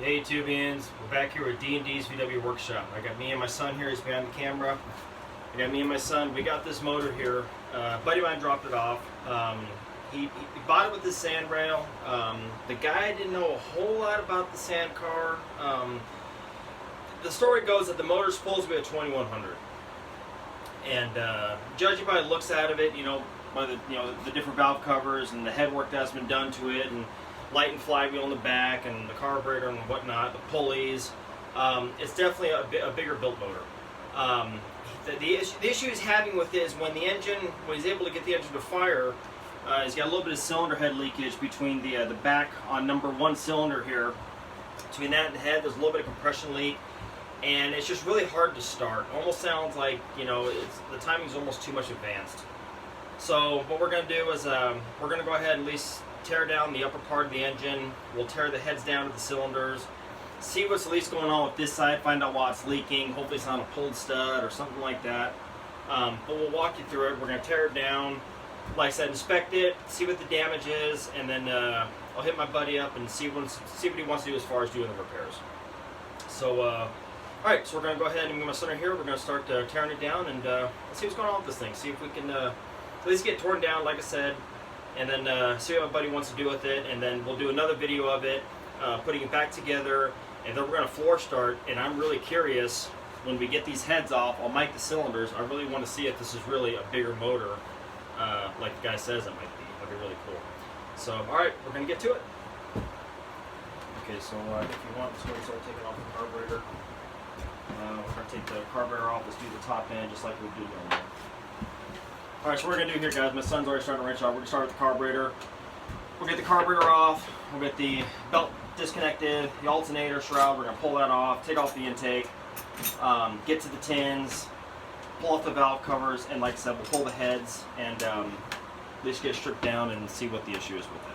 Hey Tubians, we're back here with D&D's VW Workshop. I got me and my son here, he's behind the camera. I got me and my son, we got this motor here. A buddy of mine dropped it off. He bought it with his sand rail. The guy didn't know a whole lot about the sand car. The story goes that the motor's supposed to be a 2100. And judging by the looks out of it, by the different valve covers and the headwork that's been done to it, and light and flywheel in the back, and the carburetor and whatnot, the pulleys, it's definitely a bigger built motor. The issue he's having with it is when he's able to get the engine to fire, he's got a little bit of cylinder head leakage between the back on number 1 cylinder here. Between that and the head, there's a little bit of compression leak, and it's just really hard to start. Almost sounds like the timing's almost too much advanced. So what we're going to do is we're going to go ahead and at least tear down the upper part of the engine. We'll tear the heads down to the cylinders, see what's at least going on with this side, find out why it's leaking. Hopefully it's not a pulled stud or something like that. But we'll walk you through it. We're going to tear it down. Like I said, inspect it, see what the damage is, and then I'll hit my buddy up and see what he wants to do as far as doing the repairs. So, alright, so we're going to go ahead and move my son here. We're going to start tearing it down, and let's see what's going on with this thing. See if we can at least get it torn down, like I said, and then see what my buddy wants to do with it, and then we'll do another video of it, putting it back together, and then we're going to floor start. And I'm really curious, when we get these heads off, I'll mic the cylinders. I really want to see if this is really a bigger motor, like the guy says it might be. That'd be really cool. So, alright, we're going to get to it. Okay, so if you want, let's go and start taking off the carburetor. We're going to take the carburetor off. Let's do the top end just like we do normally. Alright, so what we're going to do here, guys, my son's already starting to wrench off. We're going to start with the carburetor. We'll get the carburetor off. We'll get the belt disconnected, the alternator shroud. We're going to pull that off, take off the intake, get to the tins, pull off the valve covers, and like I said, we'll pull the heads and at least get it stripped down and see what the issue is with it.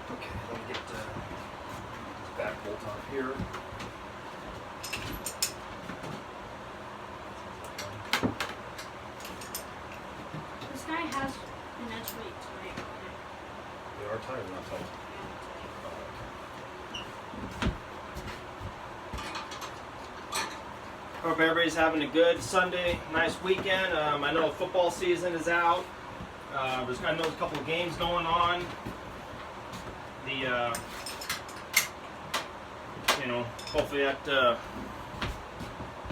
Okay, let me get this back bolt off here. This guy has an edge weight today. They are tight, not tight. Hope everybody's having a good Sunday, nice weekend. I know football season is out. I know there's a couple of games going on.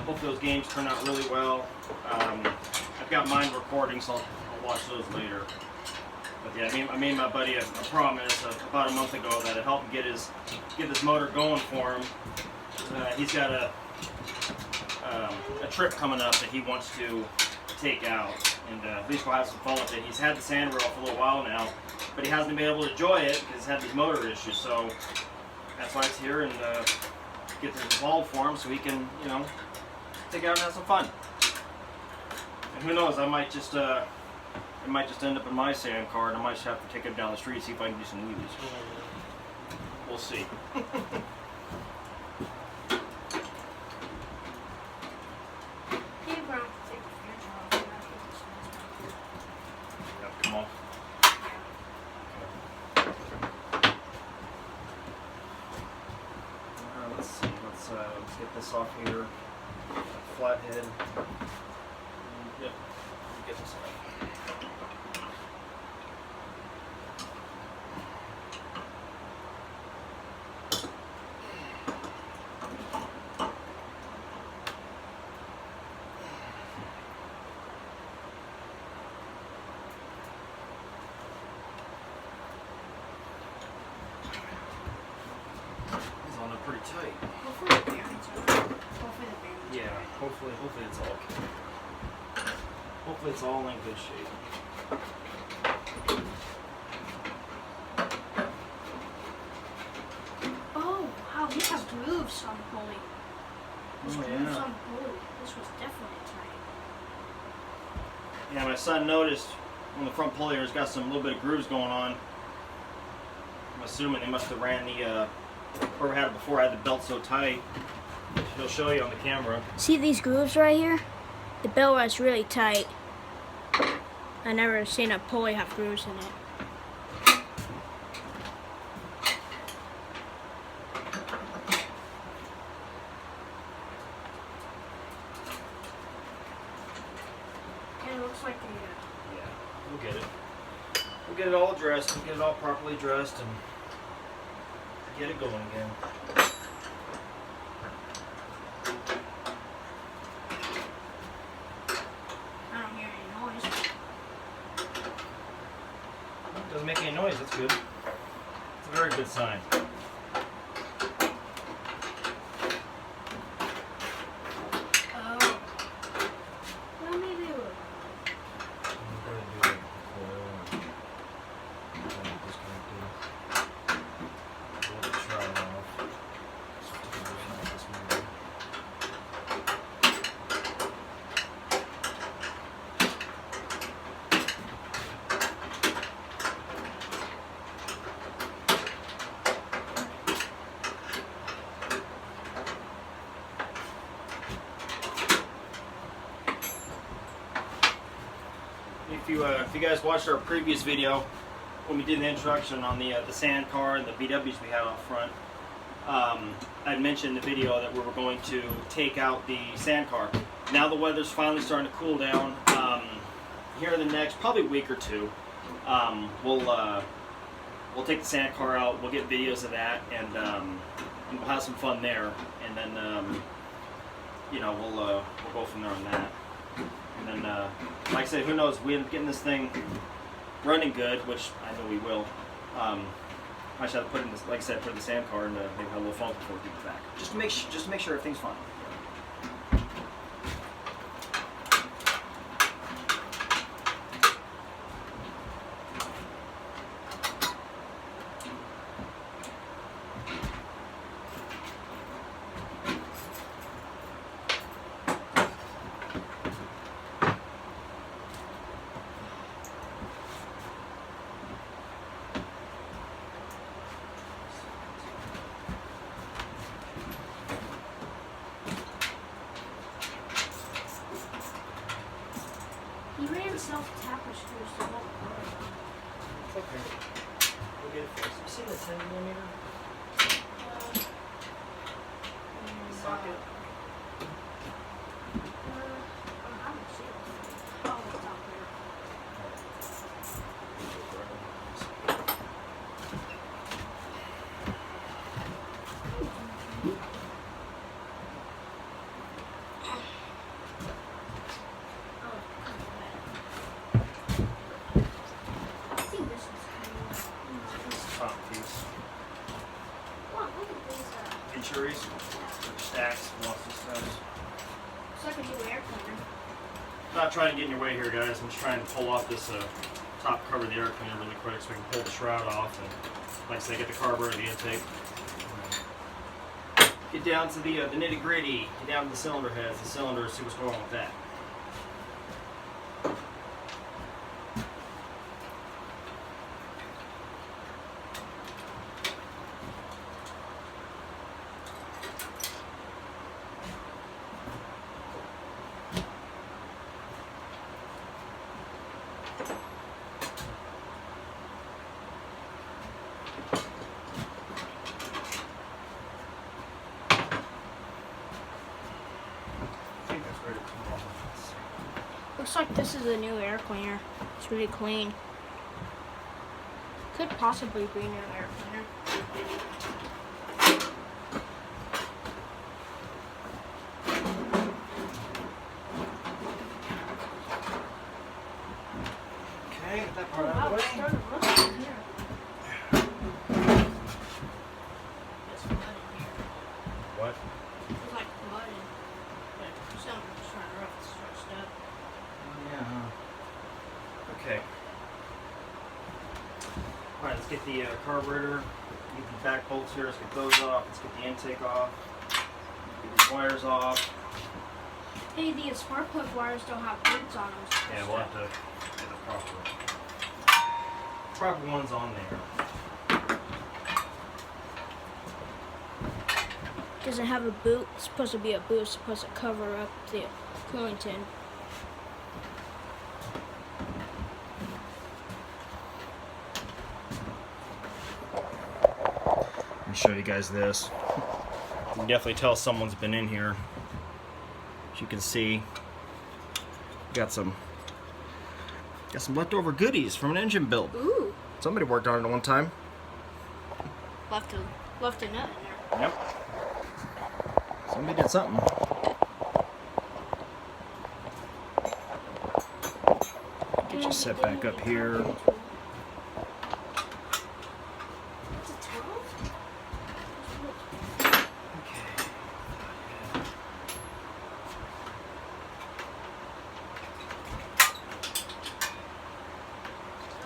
Hopefully those games turn out really well. I've got mine recording, so I'll watch those later. But yeah, I made my buddy a promise about a month ago that I'd help him get this motor going for him. He's got a trip coming up that he wants to take out, and at least we'll have some fun with it. He's had the sand rail for a little while now, but he hasn't been able to enjoy it because he's had these motor issues. So that's why it's here, and get this resolved for him so he can, take it out and have some fun. And who knows, it might just end up in my sand car, and I might just have to take it down the street and see if I can do some wheelies. We'll see. Come on. Let's see. Let's get this off here. Flathead. Yep. Get this off. Pretty tight. Hopefully the bearings are. Yeah, hopefully it's all okay. Hopefully it's all in good shape. Oh wow, he has grooves on the pulley. There's grooves yeah. on the pulley. This was definitely tight. Yeah, my son noticed on the front pulley there's got some little bit of grooves going on. assuming they must have ran the, whoever had it before had the belt so tight. He'll show you on the camera. See these grooves right here? The belt was really tight. I never seen a pulley have grooves in it. It looks like a... Yeah, we'll get it. We'll get it all dressed. We'll get it all properly dressed and get it going again. I don't hear any noise. It doesn't make any noise. That's good. It's a very good sign. Oh. Well, maybe it will. If you guys watched our previous video when we did the introduction on the sand car and the VWs we had out front, I'd mentioned in the video that we were going to take out the sand car. Now the weather's finally starting to cool down. Here in the next probably week or two, we'll take the sand car out. We'll get videos of that, and we'll have some fun there. And then you know, we'll go from there on that. And then, like I said, who knows? We end up getting this thing running good, which I know we will. I should have put in this, like I said, put in the sand car and maybe have a little fun before we get back, just to make sure everything's fine. He ran self-tapper screws to hold the car on. Okay. We'll get it fixed. You see the 10mm socket? I haven't seen it. Oh, it's out there. I think this is Top piece. Wow, look at these. Injuries, stacks, lots of stuff. It's like a new air cleaner. I'm not trying to get in your way here, guys. I'm just trying to pull off this top cover of the air cleaner really quick so we can pull the shroud off and, like I say, get the carburetor, the intake. Get down to the nitty gritty. Get down to the cylinder heads, the cylinders, see what's going on with that. Looks like this is a new air cleaner. It's really clean. Could possibly be a new air cleaner. Okay, get that Oh part out wow, of the it's way. starting to look in here. There's blood in here. What? There's like blood in the cylinder's trying to rough. It's stretched up. Yeah, huh? Okay. Alright, let's get the carburetor, get the back bolts here, let's get those off, let's get the intake off, get these wires off. Hey, the spark plug wires don't have roots on them. Yeah, we'll have to get the proper ones on there. doesn't have a boot. It's supposed to be a boot. It's supposed to cover up the cooling tin. Let me show you guys this. You can definitely tell someone's been in here. As you can see, got some leftover goodies from an engine build. Ooh. Somebody worked on it at one time. Left a nut in there. Yep. Somebody did something. Get you set back up here. It's a 12?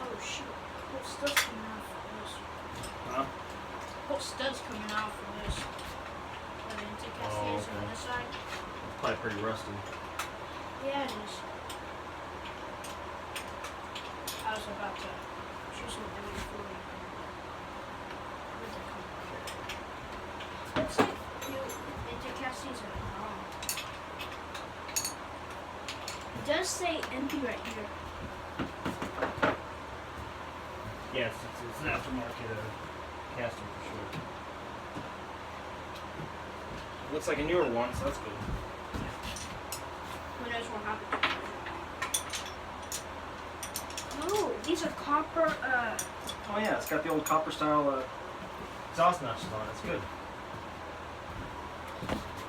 Oh shoot. Whole stuff's coming out from this. Huh? Whole stud's coming out from this. Where the intake Oh, cascades okay. on this side. Probably pretty rusty. Yeah, it is. I was about to choose some W4. Where'd that come from? Looks like new intake cascades are wrong. It does say empty right here. Yes, it's an aftermarket casting for sure. Looks like a newer one, so that's good. Who knows what happened? Oh, these are copper. Oh yeah, it's got the old copper style exhaust notches on it. It's good.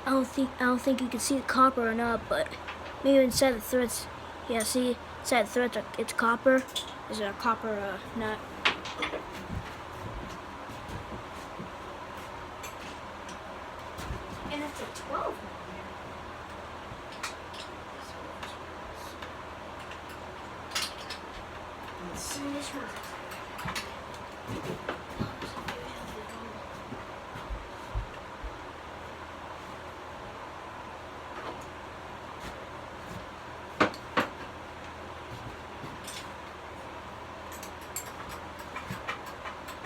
I don't think you can see the copper or not, but maybe inside the threads. Yeah, see, inside the threads, it's copper. Is a copper nut. And it's a 12 Let's see. and this one.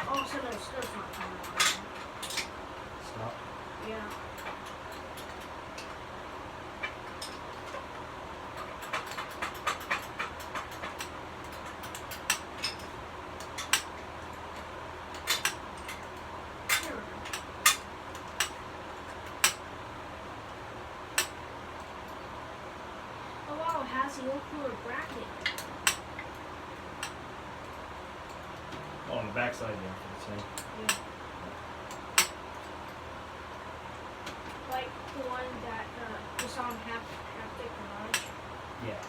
Oh, so those stuff's not coming out. Stop. Yeah. There we go. Oh wow, it has the old cooler bracket. Oh, on the back side, yeah, for the same. Yeah. Like the one that was on Haptic Garage. Yeah.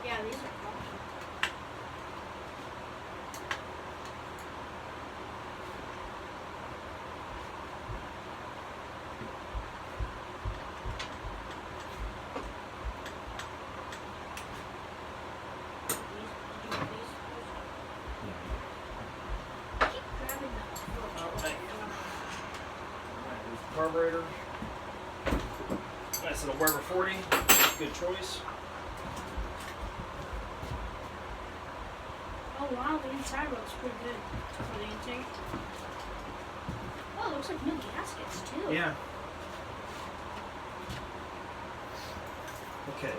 Yeah, these are awesome. Keep grabbing that. Alright, there's the carburetor. Nice little Weber 40. Good choice. Oh wow, the inside looks pretty good for the intake. Oh, it looks like new gaskets too. Yeah. Okay.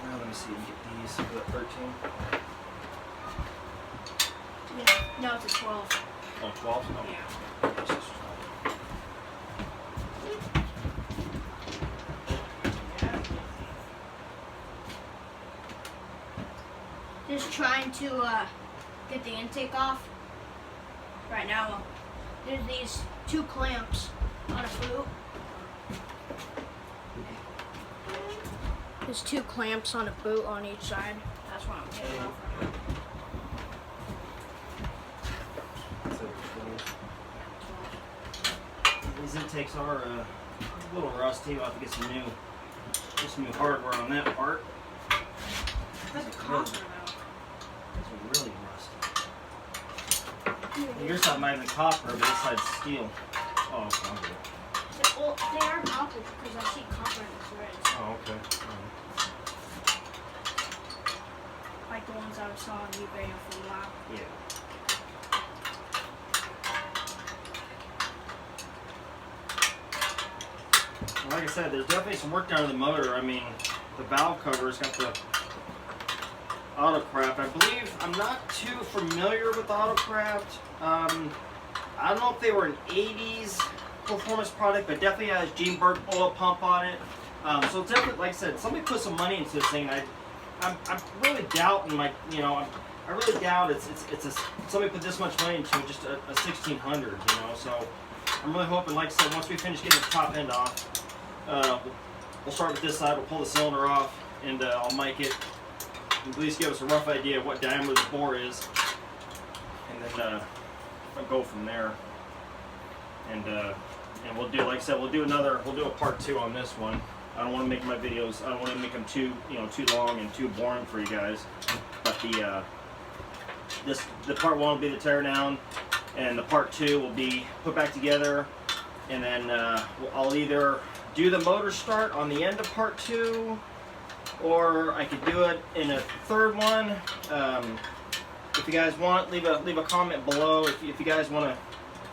Now let me see. Get these for the 13. Yeah. No, it's a 12. Oh, 12? Oh. Yeah. This is 12. Just trying to get the intake off. Right now, there's these two clamps on a boot. There's two clamps on a boot on each side. That's what I'm getting off right now. So, these intakes are a little rusty. We'll have to get some new hardware on that part. That's a copper though. These are really rusty. Your side might have been copper, but this side's steel. Oh, okay. Well, they are copper because I see copper in the threads. Oh, okay. Like the ones I saw on eBay for a while. Yeah. like I said, there's definitely some work done to the motor. I mean, the valve cover's got the Autocraft. I believe, I'm not too familiar with Autocraft. I don't know if they were an 80s performance product, but definitely has Gene Burke oil pump on it. So it's definitely, like I said, somebody put some money into this thing. I'm really doubting, I really doubt somebody put this much money into just a 1600, So I'm really hoping, like I said, once we finish getting the top end off, we'll start with this side. We'll pull the cylinder off, and I'll mic it. At least give us a rough idea of what diameter the bore is, and then I'll go from there. And we'll do, like I said, we'll do a part 2 on this one. I don't want to make my videos, I don't want to make them too long and too boring for you guys. But the part 1 will be the tear down, and the part 2 will be put back together, and then I'll either do the motor start on the end of part 2, or I could do it in a third one. If you guys want, leave a comment below. If you guys want to,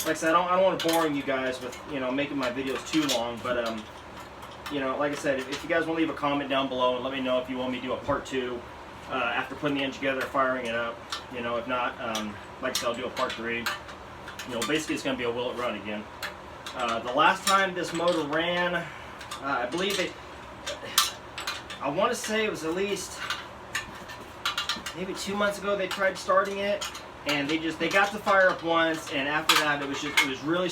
like I said, I don't want to boring you guys with making my videos too long. But like I said, if you guys want to leave a comment down below and let me know if you want me to do a part 2 after putting the engine together, firing it up. If not, like I said, I'll do a part 3. Basically it's going to be a will it run again. The last time this motor ran, I believe I want to say it was at least maybe 2 months ago they tried starting it, and they got to fire up once, and after that it was really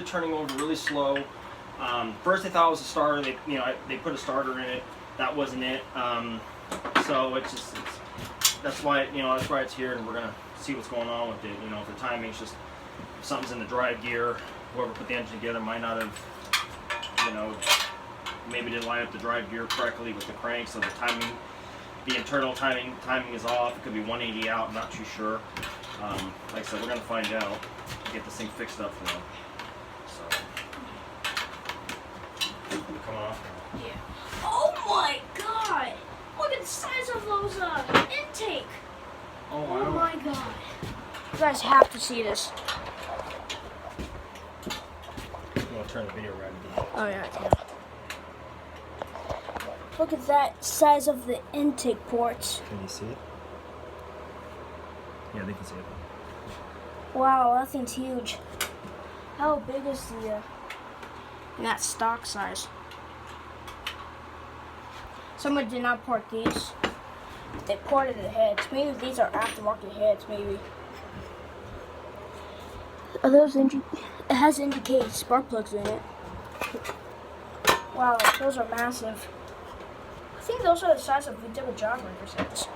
turning over really slow. First they thought it was a starter. They put a starter in it. That wasn't it. So that's why it's here, and we're gonna see what's going on with it. If the timing's just, if something's in the drive gear, whoever put the engine together might not have maybe didn't line up the drive gear correctly with the crank, so the internal timing is off. It could be 180 out. I'm not too sure. Like I said, we're gonna find out. Get this thing fixed up for them. So come off. Yeah. Oh my God! Look at the size of those intake. Oh wow. Oh my God! You guys have to see this. I'm gonna turn the video right again. Oh yeah, I can. Look at that size of the intake ports. Can you see it? Yeah, they can see it. Wow, that thing's huge. How big is the and that's stock size. Someone did not port these. They ported the heads. Maybe these are aftermarket heads, maybe. Are those it has indicated spark plugs in it. Wow, those are massive. I think those are the size of VW jog breaker sets.